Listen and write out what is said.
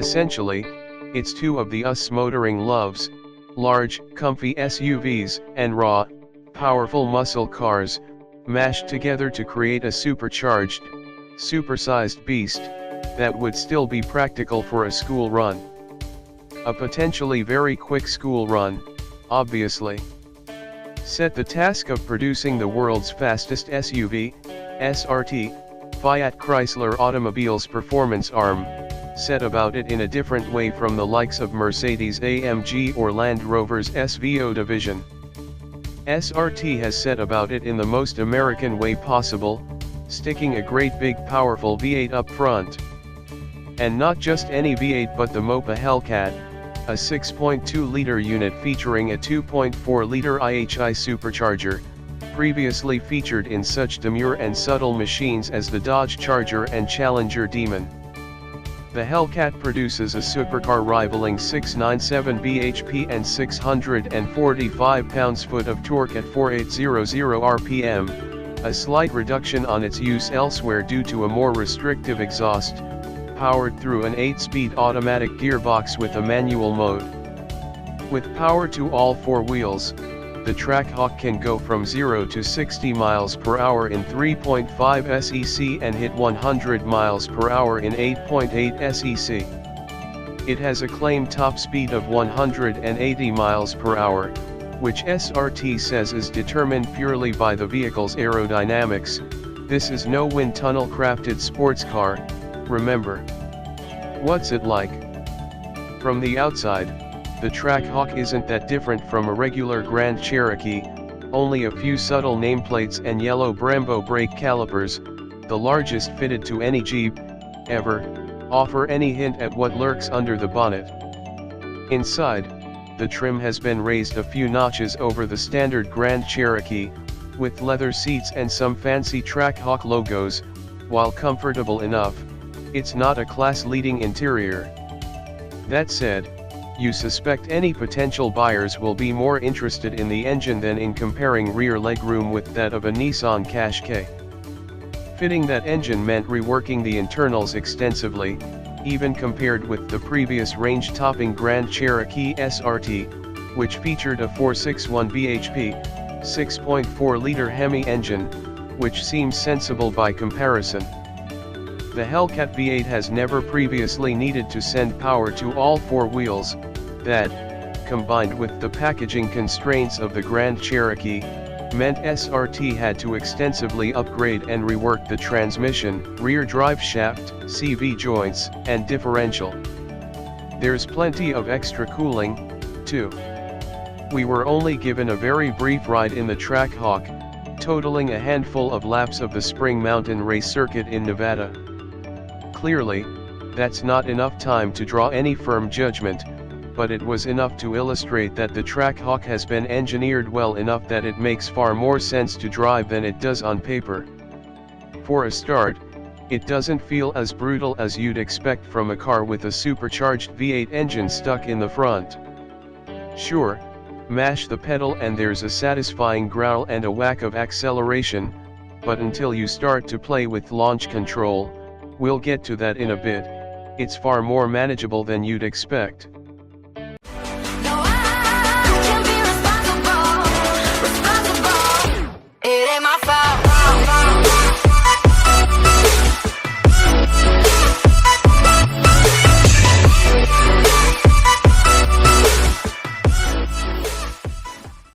Essentially, it's two of the US motoring loves, large, comfy SUVs, and raw, powerful muscle cars, mashed together to create a supercharged, supersized beast, that would still be practical for a school run. A potentially very quick school run, obviously. Set the task of producing the world's fastest SUV, SRT, Fiat Chrysler Automobile's performance arm, set about it in a different way from the likes of Mercedes-AMG or Land Rover's SVO division. SRT has set about it in the most American way possible, sticking a great big powerful V8 up front. And not just any V8 but the Mopa Hellcat, a 6.2-liter unit featuring a 2.4-liter IHI supercharger, previously featured in such demure and subtle machines as the Dodge Charger and Challenger Demon. The Hellcat produces a supercar rivaling 697 bhp and 645 pounds-foot of torque at 4800 rpm, a slight reduction on its use elsewhere due to a more restrictive exhaust, powered through an 8-speed automatic gearbox with a manual mode. With power to all four wheels, the Trackhawk can go from 0 to 60 miles per hour in 3.5 SEC and hit 100 miles per hour in 8.8 SEC. It has a claimed top speed of 180 miles per hour, which SRT says is determined purely by the vehicle's aerodynamics. This is no wind tunnel crafted sports car, remember. What's it like? From the outside, the Trackhawk isn't that different from a regular Grand Cherokee, only a few subtle nameplates and yellow Brembo brake calipers, the largest fitted to any Jeep, ever, offer any hint at what lurks under the bonnet. Inside, the trim has been raised a few notches over the standard Grand Cherokee, with leather seats and some fancy Trackhawk logos. While comfortable enough, it's not a class-leading interior. That said, you suspect any potential buyers will be more interested in the engine than in comparing rear legroom with that of a Nissan Qashqai. Fitting that engine meant reworking the internals extensively, even compared with the previous range-topping Grand Cherokee SRT, which featured a 461 bhp, 6.4-liter Hemi engine, which seems sensible by comparison. The Hellcat V8 has never previously needed to send power to all four wheels. That, combined with the packaging constraints of the Grand Cherokee, meant SRT had to extensively upgrade and rework the transmission, rear drive shaft, CV joints, and differential. There's plenty of extra cooling, too. We were only given a very brief ride in the Trackhawk, totaling a handful of laps of the Spring Mountain race circuit in Nevada. Clearly, that's not enough time to draw any firm judgment, but it was enough to illustrate that the Trackhawk has been engineered well enough that it makes far more sense to drive than it does on paper. For a start, it doesn't feel as brutal as you'd expect from a car with a supercharged V8 engine stuck in the front. Sure, mash the pedal and there's a satisfying growl and a whack of acceleration, but until you start to play with launch control, we'll get to that in a bit, it's far more manageable than you'd expect.